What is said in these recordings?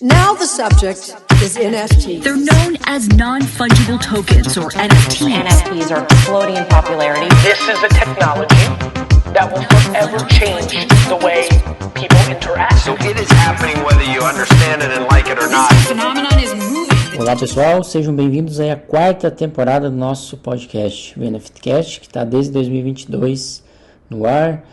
Now the subject is NFTs. They're known as non-fungible tokens, or NFTs. NFTs are exploding in popularity. This is a technology that will forever change the way people interact. So it is happening whether you understand it and like it or not. This phenomenon is moving. Olá pessoal, sejam bem-vindos aí à quarta temporada do nosso podcast, o NFTcast, que está desde 2022 no ar,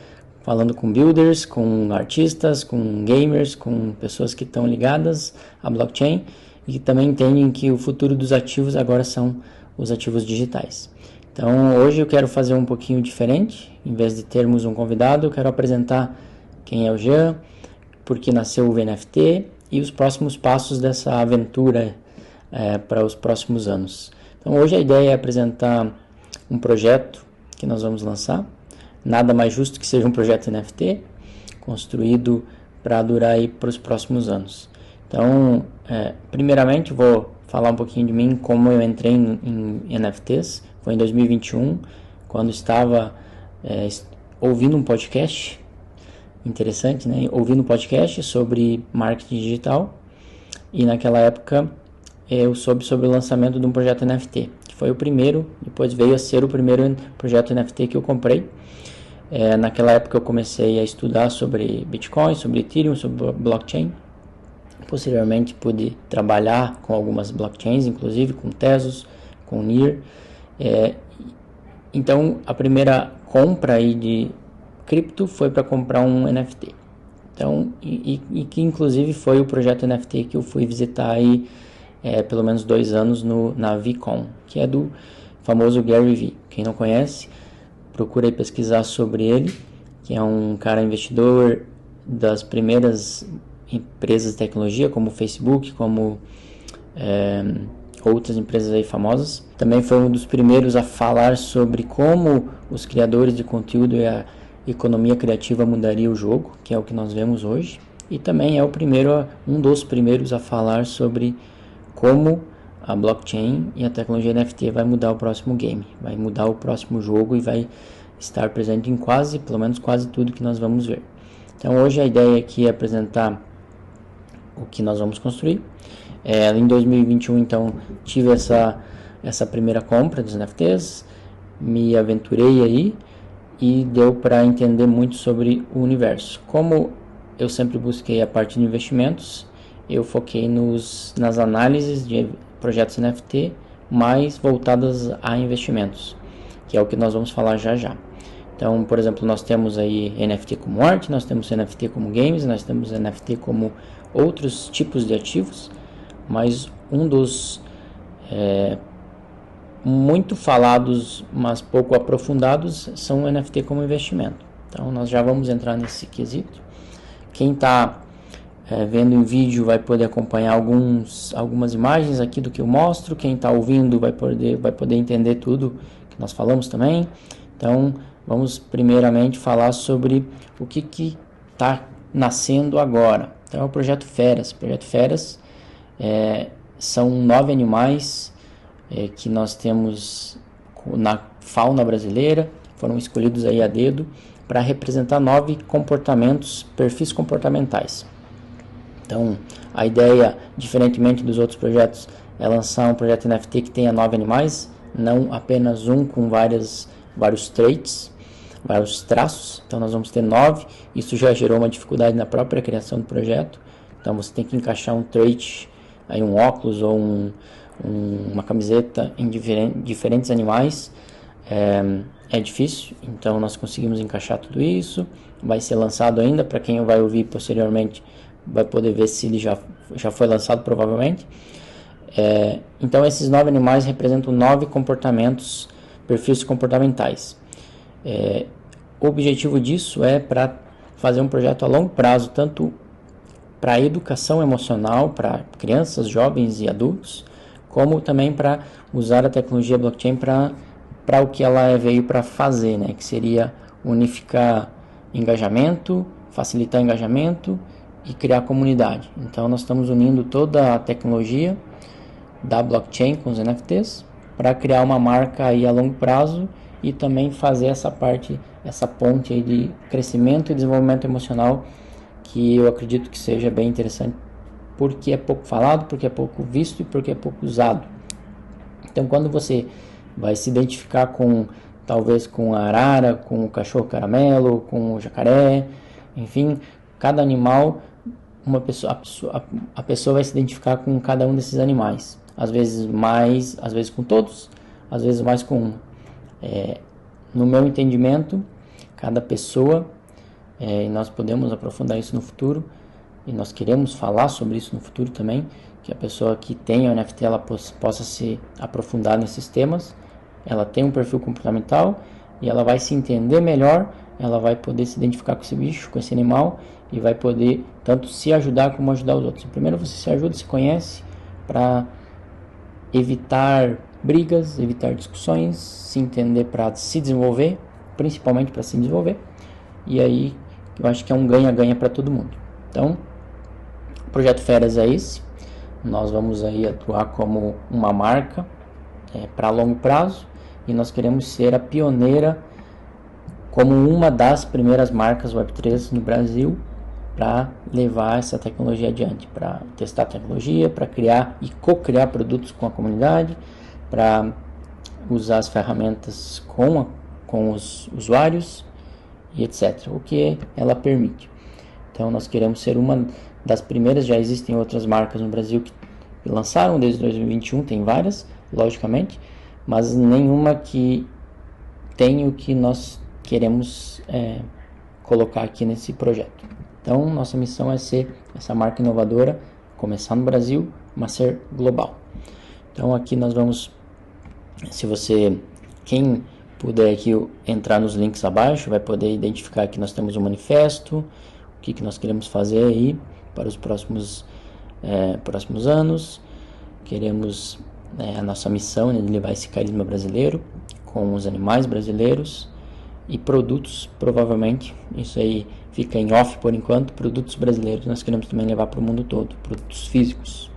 falando com builders, com artistas, com gamers, com pessoas que estão ligadas à blockchain e que também entendem que o futuro dos ativos agora são os ativos digitais. Então hoje eu quero fazer um pouquinho diferente, em vez de termos um convidado, eu quero apresentar quem é o Jean, por que nasceu o NFT e os próximos passos dessa aventura para os próximos anos. Então hoje a ideia é apresentar um projeto que nós vamos lançar. Nada mais justo que seja um projeto NFT construído para durar aí para os próximos anos. Então, primeiramente vou falar um pouquinho de mim, como eu entrei em NFTs. Foi em 2021, quando estava ouvindo um podcast, interessante, né? Ouvindo um podcast sobre marketing digital. E naquela época eu soube sobre o lançamento de um projeto NFT, que foi o primeiro, depois veio a ser o primeiro projeto NFT que eu comprei. Naquela época eu comecei a estudar sobre Bitcoin, sobre Ethereum, sobre blockchain. Posteriormente pude trabalhar com algumas blockchains, inclusive com Tezos, com Near. Então a primeira compra aí de cripto foi para comprar um NFT. Então, e que inclusive foi o projeto NFT que eu fui visitar aí pelo menos 2 anos na VCon, que é do famoso Gary Vee. Quem não conhece, procurei pesquisar sobre ele, que é um cara investidor das primeiras empresas de tecnologia, como o Facebook, como outras empresas aí famosas. Também foi um dos primeiros a falar sobre como os criadores de conteúdo e a economia criativa mudaria o jogo, que é o que nós vemos hoje. E também é um dos primeiros a falar sobre como a blockchain e a tecnologia NFT vai mudar o próximo game, vai mudar o próximo jogo e vai estar presente em pelo menos quase tudo que nós vamos ver. Então hoje a ideia aqui é apresentar o que nós vamos construir. Em 2021 então tive essa primeira compra dos NFTs, me aventurei aí e deu para entender muito sobre o universo. Como eu sempre busquei a parte de investimentos, eu foquei nas análises de projetos NFT mais voltadas a investimentos, que é o que nós vamos falar já. Então, por exemplo, nós temos aí NFT como arte, nós temos NFT como games, nós temos NFT como outros tipos de ativos, mas um dos muito falados, mas pouco aprofundados, são NFT como investimento. Então, nós já vamos entrar nesse quesito. Quem está vendo em vídeo vai poder acompanhar algumas imagens aqui do que eu mostro. Quem está ouvindo vai poder entender tudo que nós falamos também. Então, vamos primeiramente falar sobre o que está nascendo agora. Então, é o Projeto Feras. O Projeto Feras são 9 animais que nós temos na fauna brasileira, foram escolhidos aí a dedo para representar 9 perfis comportamentais. Então, a ideia, diferentemente dos outros projetos, é lançar um projeto NFT que tenha 9 animais, não apenas um com vários traits, vários traços. Então, nós vamos ter 9. Isso já gerou uma dificuldade na própria criação do projeto. Então, você tem que encaixar um trait, aí um óculos ou uma camiseta em diferentes animais. É difícil, então nós conseguimos encaixar tudo isso. Vai ser lançado ainda, para quem vai ouvir posteriormente vai poder ver se ele já foi lançado provavelmente. Então esses 9 animais representam 9 perfis comportamentais. O objetivo disso é para fazer um projeto a longo prazo, tanto para a educação emocional, para crianças, jovens e adultos, como também para usar a tecnologia blockchain para o que ela veio para fazer, né? Que seria unificar engajamento, facilitar engajamento e criar comunidade. Então nós estamos unindo toda a tecnologia da blockchain com os NFTs para criar uma marca aí a longo prazo e também fazer essa ponte aí de crescimento e desenvolvimento emocional, que eu acredito que seja bem interessante porque é pouco falado, porque é pouco visto e porque é pouco usado. Então, quando você vai se identificar talvez com a arara, com o cachorro caramelo, com o jacaré, enfim, cada animal, a pessoa vai se identificar com cada um desses animais. Às vezes mais, às vezes com todos, às vezes mais com um. No meu entendimento, cada pessoa, e nós podemos aprofundar isso no futuro, e nós queremos falar sobre isso no futuro também, que a pessoa que tem o NFT ela possa se aprofundar nesses temas, ela tem um perfil comportamental e ela vai se entender melhor, ela vai poder se identificar com esse bicho, com esse animal, e vai poder tanto se ajudar como ajudar os outros. Primeiro você se ajuda, se conhece, para evitar brigas, evitar discussões, se entender para se desenvolver, principalmente para se desenvolver, e aí eu acho que é um ganha-ganha para todo mundo. Então, o Projeto Feras é esse, nós vamos aí atuar como uma marca para longo prazo, e nós queremos ser a pioneira como uma das primeiras marcas Web3 no Brasil para levar essa tecnologia adiante, para testar a tecnologia, para criar e co-criar produtos com a comunidade, para usar as ferramentas com os usuários e etc. O que ela permite. Então nós queremos ser uma das primeiras, já existem outras marcas no Brasil que lançaram desde 2021, tem várias, logicamente, mas nenhuma que tem o que nós queremos colocar aqui nesse projeto. Então nossa missão é ser essa marca inovadora, começar no Brasil, mas ser global. Então aqui nós vamos, quem puder aqui entrar nos links abaixo, vai poder identificar que nós temos um manifesto, o que nós queremos fazer aí para os próximos anos. Queremos a nossa missão de levar esse carisma brasileiro com os animais brasileiros e produtos, provavelmente, isso aí fica em off por enquanto, produtos brasileiros nós queremos também levar para o mundo todo, produtos físicos.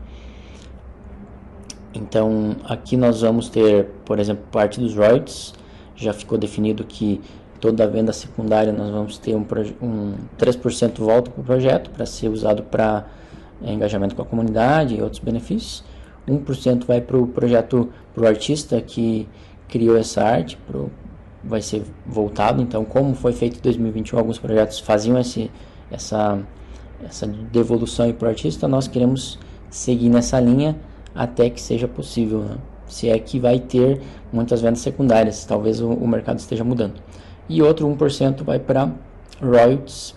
Então aqui nós vamos ter, por exemplo, parte dos royalties, já ficou definido que toda a venda secundária nós vamos ter um 3% volta para o projeto, para ser usado para engajamento com a comunidade e outros benefícios. 1% vai para o projeto, para o artista que criou essa arte, vai ser voltado. Então, como foi feito em 2021, alguns projetos faziam essa devolução para o artista, nós queremos seguir nessa linha até que seja possível, né? Se é que vai ter muitas vendas secundárias, talvez o mercado esteja mudando. E outro 1% vai para royalties,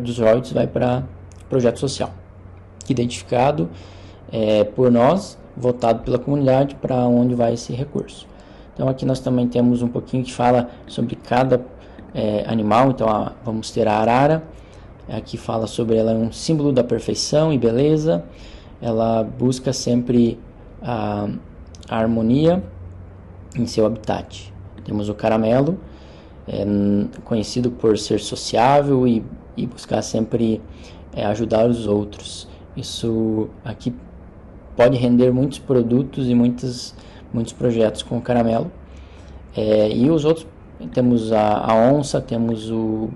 dos royalties vai para projeto social, identificado por nós, votado pela comunidade, para onde vai esse recurso. Então aqui nós também temos um pouquinho que fala sobre cada animal. Então vamos ter a arara, aqui fala sobre ela, é um símbolo da perfeição e beleza, ela busca sempre a harmonia em seu habitat. Temos o caramelo, conhecido por ser sociável e buscar sempre ajudar os outros. Isso aqui pode render muitos produtos e muitos projetos com o caramelo. E os outros, temos a onça, temos o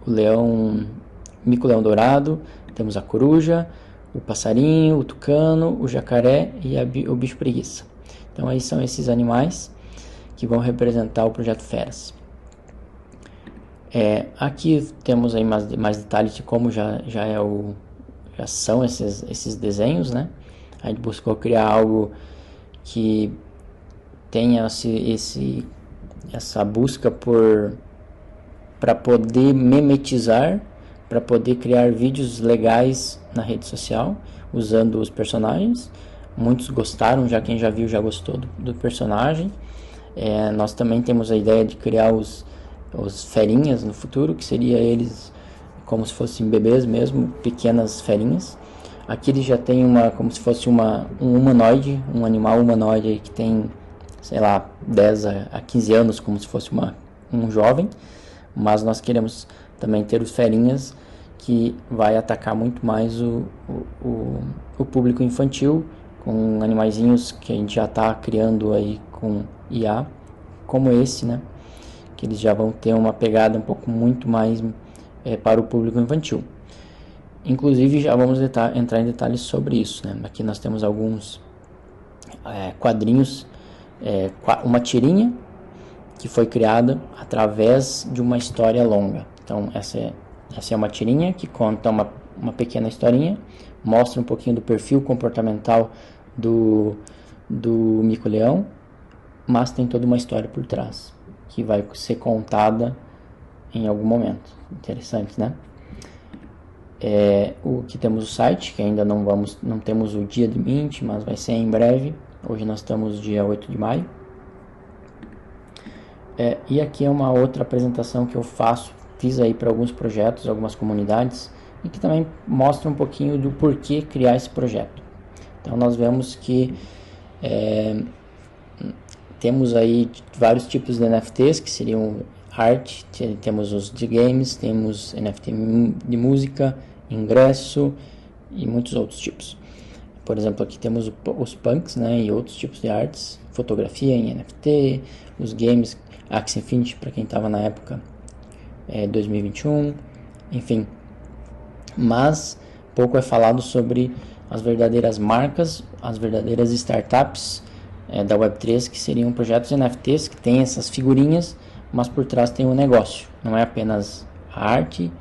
leão, mico-leão dourado, temos a coruja, o passarinho, o tucano, o jacaré e o bicho preguiça. Então aí são esses animais que vão representar o projeto Feras. Aqui temos aí mais detalhes de como já são esses desenhos, né? A gente buscou criar algo que tenha essa busca para poder memetizar, para poder criar vídeos legais na rede social, usando os personagens. Muitos gostaram, quem já viu já gostou do personagem. Nós também temos a ideia de criar os ferinhas no futuro, que seria eles como se fossem bebês mesmo, pequenas ferinhas. Aqui ele já tem como se fosse um humanoide, um animal humanoide aí que tem, sei lá, 10 a 15 anos, como se fosse um jovem. Mas nós queremos também ter os ferinhas, que vai atacar muito mais o público infantil, com animaizinhos que a gente já está criando aí com IA, como esse, né? Que eles já vão ter uma pegada um pouco muito mais para o público infantil. Inclusive já vamos entrar em detalhes sobre isso, né? Aqui nós temos alguns quadrinhos, uma tirinha que foi criada através de uma história longa. Então essa é uma tirinha que conta uma pequena historinha, mostra um pouquinho do perfil comportamental do mico-leão, mas tem toda uma história por trás que vai ser contada em algum momento. Interessante, né? Que temos o site, que ainda não temos o dia de mint, mas vai ser em breve. Hoje nós estamos dia 8 de maio. E aqui é uma outra apresentação que eu fiz aí para alguns projetos, algumas comunidades, e que também mostra um pouquinho do porquê criar esse projeto. Então nós vemos que temos aí vários tipos de NFTs, que seriam arte, temos os de games, temos NFT de música, ingresso e muitos outros tipos. Por exemplo, aqui temos os punks, né, e outros tipos de artes, fotografia em NFT, os games, Axie Infinity para quem estava na época 2021, enfim. Mas pouco é falado sobre as verdadeiras marcas, as verdadeiras startups da Web3, que seriam projetos NFTs que têm essas figurinhas, mas por trás tem um negócio. Não é apenas a arte,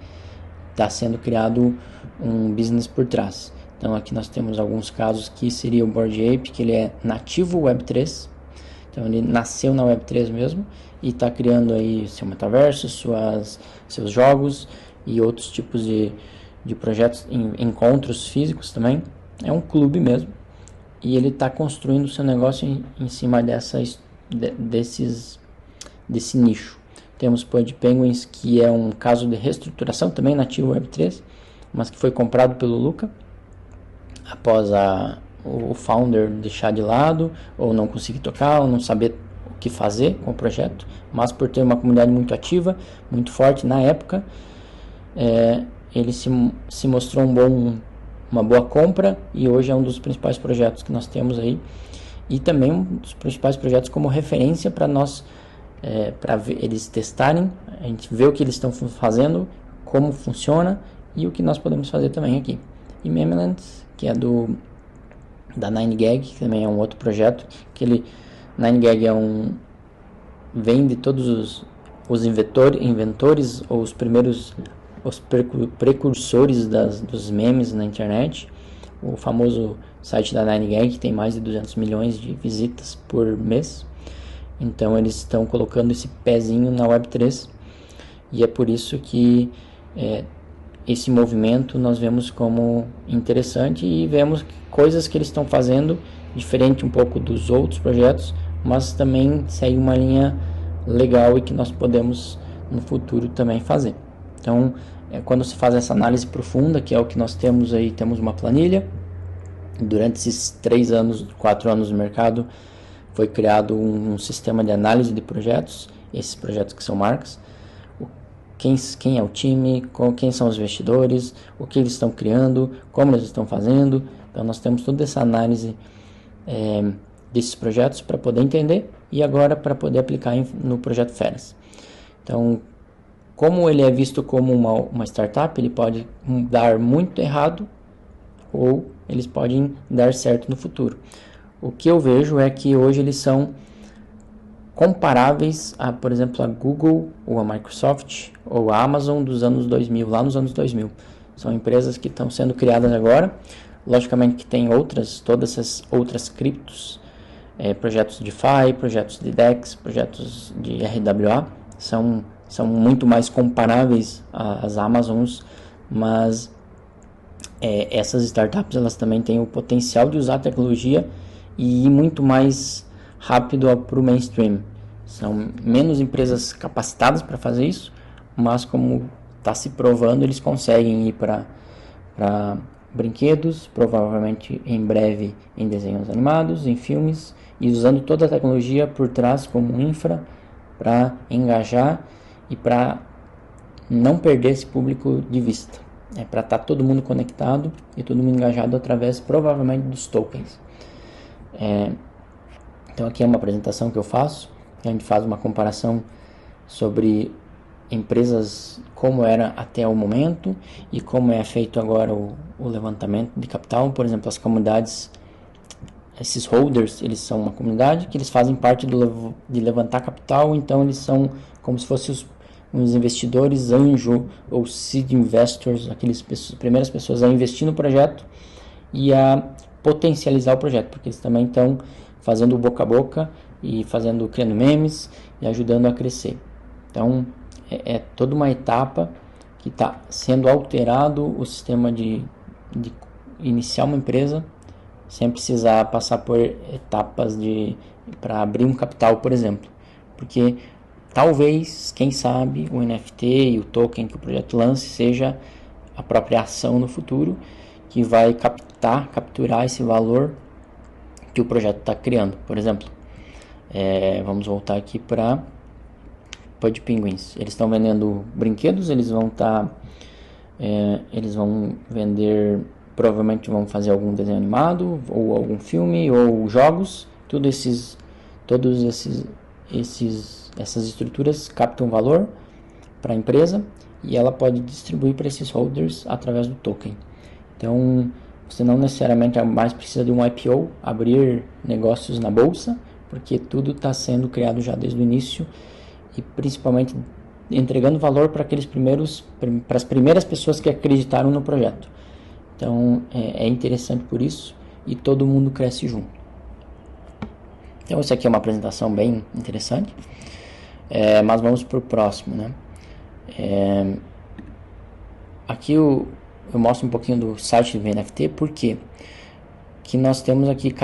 está sendo criado um business por trás. Então aqui nós temos alguns casos que seria o Bored Ape, que ele é nativo Web3, então ele nasceu na Web3 mesmo e está criando aí seu metaverso, seus jogos e outros tipos de projetos, encontros físicos também. É um clube mesmo e ele está construindo o seu negócio em cima desse nicho. Temos Pod Penguins, que é um caso de reestruturação também nativo Web3, mas que foi comprado pelo Luca após o founder deixar de lado, ou não conseguir tocar, ou não saber o que fazer com o projeto, mas por ter uma comunidade muito ativa, muito forte na época, ele se mostrou uma boa compra, e hoje é um dos principais projetos que nós temos aí, e também um dos principais projetos como referência para nós, para eles testarem, a gente vê o que eles estão fazendo, como funciona e o que nós podemos fazer também aqui. E Memeland, que é da 9gag, que também é um outro projeto, que 9gag vem de todos os inventores ou os precursores dos memes na internet. O famoso site da 9gag, que tem mais de 200 milhões de visitas por mês. Então eles estão colocando esse pezinho na Web3, e é por isso que esse movimento nós vemos como interessante, e vemos coisas que eles estão fazendo diferente um pouco dos outros projetos, mas também segue uma linha legal e que nós podemos no futuro também fazer. Então, quando se faz essa análise profunda, que é o que nós temos aí, temos uma planilha. Durante esses 4 anos no mercado, foi criado um sistema de análise de projetos, esses projetos que são marcas, quem é o time, quem são os investidores, o que eles estão criando, como eles estão fazendo. Então nós temos toda essa análise desses projetos para poder entender, e agora para poder aplicar no projeto Feras. Então, como ele é visto como uma startup, ele pode dar muito errado, ou eles podem dar certo no futuro. O que eu vejo é que hoje eles são comparáveis a, por exemplo, a Google ou a Microsoft ou a Amazon dos anos 2000, lá nos anos 2000. São empresas que estão sendo criadas agora. Logicamente que tem todas essas outras criptos, projetos de DeFi, projetos de DEX, projetos de RWA, são muito mais comparáveis às Amazons, mas essas startups elas também têm o potencial de usar a tecnologia e ir muito mais rápido para o mainstream. São menos empresas capacitadas para fazer isso, mas como está se provando, eles conseguem ir para brinquedos, provavelmente em breve em desenhos animados, em filmes, e usando toda a tecnologia por trás como infra para engajar e para não perder esse público de vista. Para estar todo mundo conectado e todo mundo engajado através, provavelmente, dos tokens. Então aqui é uma apresentação que eu faço, a gente faz uma comparação sobre empresas como era até o momento e como é feito agora o levantamento de capital. Por exemplo, as comunidades, esses holders, eles são uma comunidade que eles fazem parte de levantar capital, então eles são como se fossem os investidores anjo ou seed investors, aquelas primeiras pessoas a investir no projeto e a potencializar o projeto, porque eles também estão fazendo o boca a boca e criando memes e ajudando a crescer. Então é toda uma etapa que está sendo alterado o sistema de iniciar uma empresa sem precisar passar por etapas para abrir um capital, por exemplo, porque talvez, quem sabe, o NFT e o token que o projeto lance seja a própria ação no futuro que vai capturar esse valor que o projeto está criando. Por exemplo, vamos voltar aqui para Pud Penguins. Eles estão vendendo brinquedos, eles vão vender, provavelmente vão fazer algum desenho animado ou algum filme ou jogos. Todas essas estruturas captam valor para a empresa e ela pode distribuir para esses holders através do token. Então, você não necessariamente mais precisa de um IPO, abrir negócios na bolsa, porque tudo está sendo criado já desde o início e principalmente entregando valor para as primeiras pessoas que acreditaram no projeto. Então, é interessante por isso e todo mundo cresce junto. Então, essa aqui é uma apresentação bem interessante, mas vamos para o próximo, né? Aqui eu mostro um pouquinho do site do NFT, porque que nós temos aqui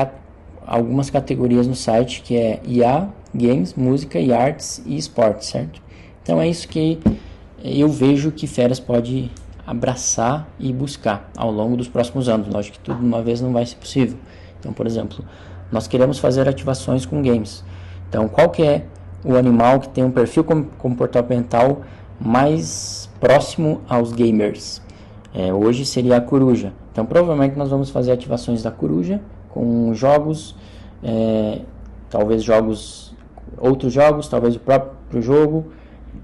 algumas categorias no site, que é IA, Games, Música e Artes e Esportes, certo? Então é isso que eu vejo que Feras pode abraçar e buscar ao longo dos próximos anos. Lógico que tudo de uma vez não vai ser possível. Então, por exemplo, nós queremos fazer ativações com games. Então, qual que é o animal que tem um perfil comportamental mais próximo aos gamers? Hoje seria a coruja. Então, provavelmente nós vamos fazer ativações da coruja com jogos, talvez outros jogos, talvez o próprio jogo,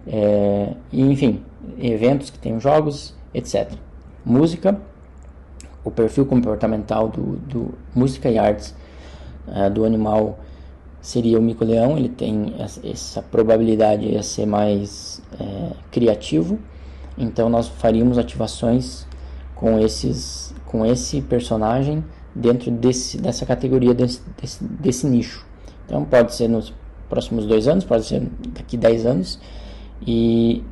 e, enfim, eventos que tenham jogos, etc. Música, o perfil comportamental do música e artes do animal seria o mico-leão. Ele tem essa probabilidade de ser mais criativo, então nós faríamos ativações com esse personagem dentro dessa categoria, desse nicho. Então pode ser nos próximos 2 anos, pode ser daqui 10 anos, e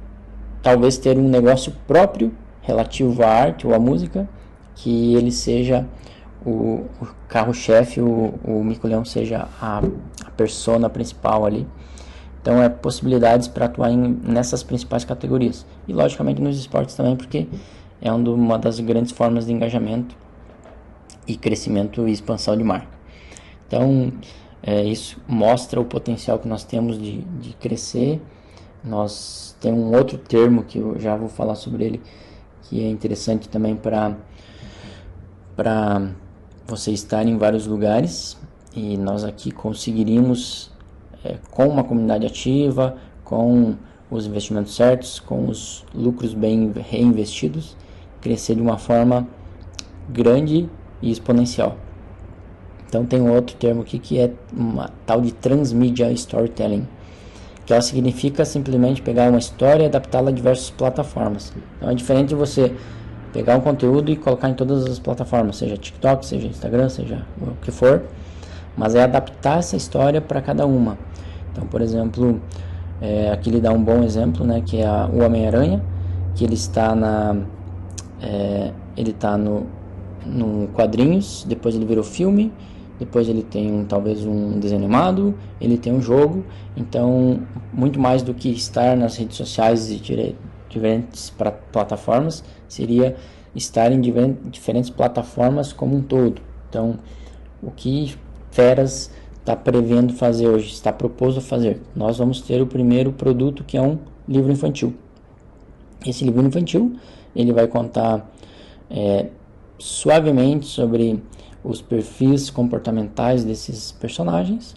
talvez ter um negócio próprio relativo à arte ou à música, que ele seja o carro-chefe, o mico-leão seja a persona principal ali. Então possibilidades para atuar nessas principais categorias, e logicamente nos esportes também, porque é uma das grandes formas de engajamento e crescimento e expansão de marca. Então isso mostra o potencial que nós temos de crescer. Nós temos um outro termo que eu já vou falar sobre ele, que é interessante também para você estar em vários lugares, e nós aqui conseguiríamos, com uma comunidade ativa, com os investimentos certos, com os lucros bem reinvestidos, crescer de uma forma grande e exponencial. Então tem um outro termo aqui que é uma tal de transmedia storytelling, que ela significa simplesmente pegar uma história e adaptá-la a diversas plataformas. Então é diferente de você pegar um conteúdo e colocar em todas as plataformas, seja TikTok, seja Instagram, seja o que for, mas é adaptar essa história para cada uma. Então, por exemplo, aqui ele dá um bom exemplo, né, que é o Homem-Aranha, que ele está no quadrinhos, depois ele virou filme, depois ele tem talvez um desenho animado, ele tem um jogo. Então, muito mais do que estar nas redes sociais de diferentes plataformas, seria estar em diferentes plataformas como um todo. Então, o que Feras está prevendo fazer hoje, está proposto a fazer? Nós vamos ter o primeiro produto, que é um livro infantil. Esse livro infantil, ele vai contar suavemente sobre os perfis comportamentais desses personagens,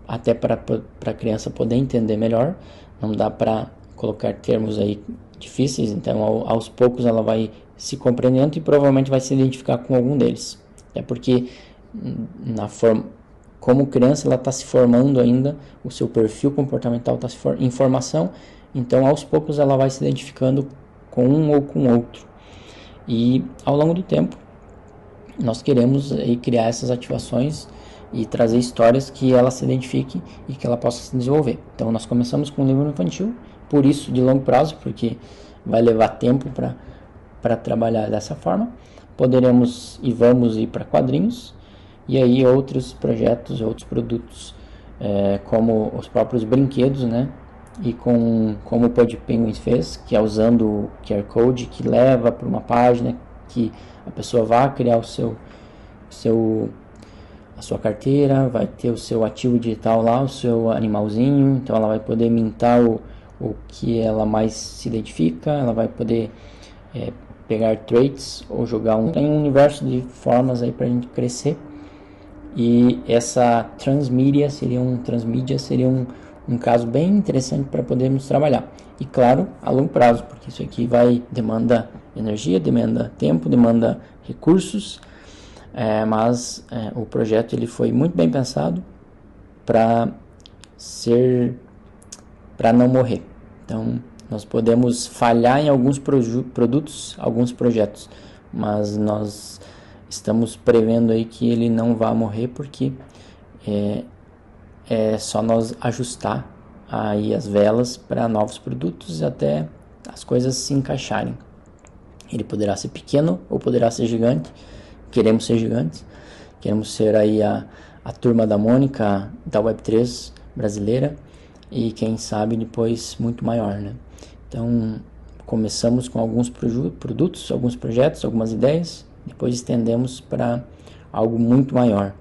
até para a criança poder entender melhor. Não dá para colocar termos aí difíceis, então aos poucos ela vai se compreendendo e provavelmente vai se identificar com algum deles. É porque como criança ela está se formando ainda, o seu perfil comportamental está em formação, então aos poucos ela vai se identificando com um ou com outro. E ao longo do tempo nós queremos aí criar essas ativações e trazer histórias que ela se identifique e que ela possa se desenvolver. Então nós começamos com um livro infantil, por isso de longo prazo, porque vai levar tempo para trabalhar dessa forma. Poderemos e vamos ir para quadrinhos, e aí outros projetos, outros produtos, como os próprios brinquedos, né? E como o Pudgy Penguins fez, que é usando o QR Code que leva para uma página que a pessoa vai criar a sua carteira, vai ter o seu ativo digital lá, o seu animalzinho, então ela vai poder mintar o que ela mais se identifica, ela vai poder pegar traits ou jogar tem um universo de formas aí para a gente crescer. E essa transmídia seria um caso bem interessante para podermos trabalhar. E claro, a longo prazo, porque isso aqui demanda energia, demanda tempo, demanda recursos, mas o projeto ele foi muito bem pensado para não morrer. Então, nós podemos falhar em alguns produtos, alguns projetos, mas nós estamos prevendo aí que ele não vai morrer, porque é só nós ajustar aí as velas para novos produtos até as coisas se encaixarem. Ele poderá ser pequeno ou poderá ser gigante. Queremos ser gigantes, queremos ser aí a turma da Mônica da Web3 brasileira e quem sabe depois muito maior, né? Então começamos com alguns produtos, alguns projetos, algumas ideias, depois estendemos para algo muito maior.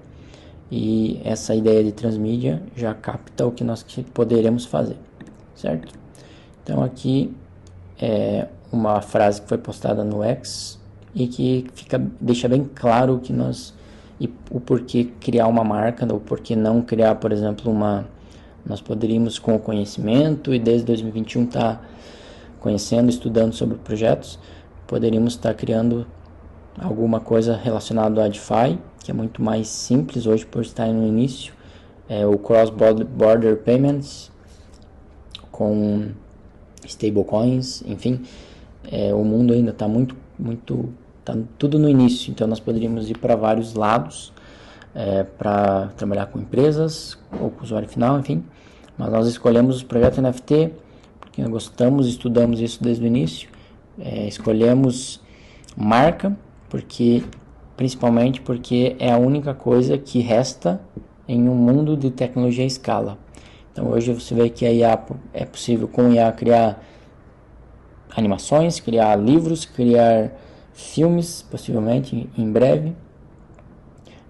E essa ideia de transmídia já capta o que nós poderemos fazer, certo? Então aqui é uma frase que foi postada no X e que deixa bem claro que o porquê criar uma marca, ou porquê não criar, por exemplo, nós poderíamos com o conhecimento e desde 2021 estar conhecendo, estudando sobre projetos, poderíamos estar criando alguma coisa relacionada a DeFi, que é muito mais simples hoje por estar no início, o Cross-Border Payments com stablecoins, enfim, o mundo ainda está tá tudo no início, então nós poderíamos ir para vários lados para trabalhar com empresas ou com o usuário final, enfim, mas nós escolhemos o projeto NFT porque nós gostamos, estudamos isso desde o início, escolhemos marca principalmente porque é a única coisa que resta em um mundo de tecnologia à escala. Então hoje você vê que a IA é possível com IA criar animações, criar livros, criar filmes, possivelmente em breve,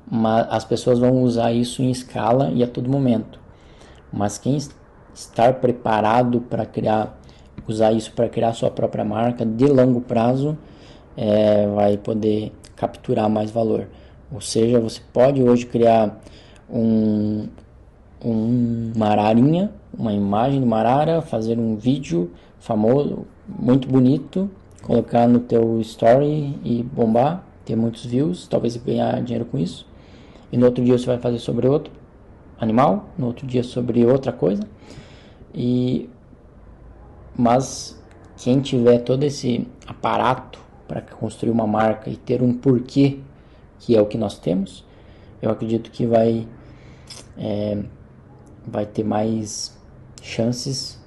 mas as pessoas vão usar isso em escala e a todo momento. Mas quem estar preparado para usar isso para criar sua própria marca de longo prazo, vai poder capturar mais valor. Ou seja, você pode hoje criar uma ararinha, uma imagem de uma arara, fazer um vídeo famoso, muito bonito, colocar no teu story e bombar, ter muitos views, talvez ganhar dinheiro com isso. E no outro dia você vai fazer sobre outro animal, no outro dia sobre outra coisa. Mas quem tiver todo esse aparato para construir uma marca e ter um porquê, que é o que nós temos, eu acredito que vai ter mais chances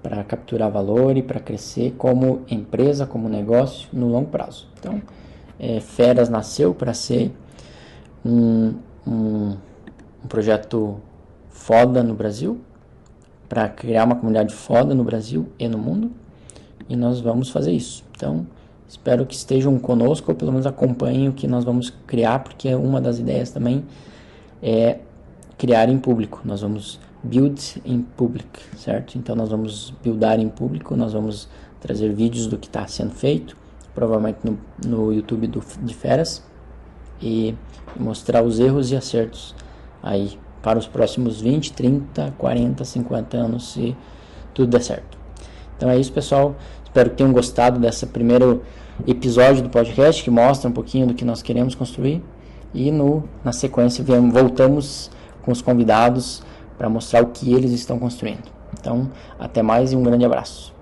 para capturar valor e para crescer como empresa, como negócio no longo prazo. Então, Feras nasceu para ser um projeto foda no Brasil, para criar uma comunidade foda no Brasil e no mundo, e nós vamos fazer isso. Então, espero que estejam conosco, ou pelo menos acompanhem o que nós vamos criar, porque uma das ideias também é criar em público. Nós vamos build in public, certo? Então nós vamos buildar em público, nós vamos trazer vídeos do que está sendo feito, provavelmente no YouTube de Feras, e mostrar os erros e acertos aí para os próximos 20, 30, 40, 50 anos, se tudo der certo. Então é isso, pessoal. Espero que tenham gostado desse primeiro episódio do podcast, que mostra um pouquinho do que nós queremos construir. E na sequência voltamos com os convidados para mostrar o que eles estão construindo. Então, até mais e um grande abraço.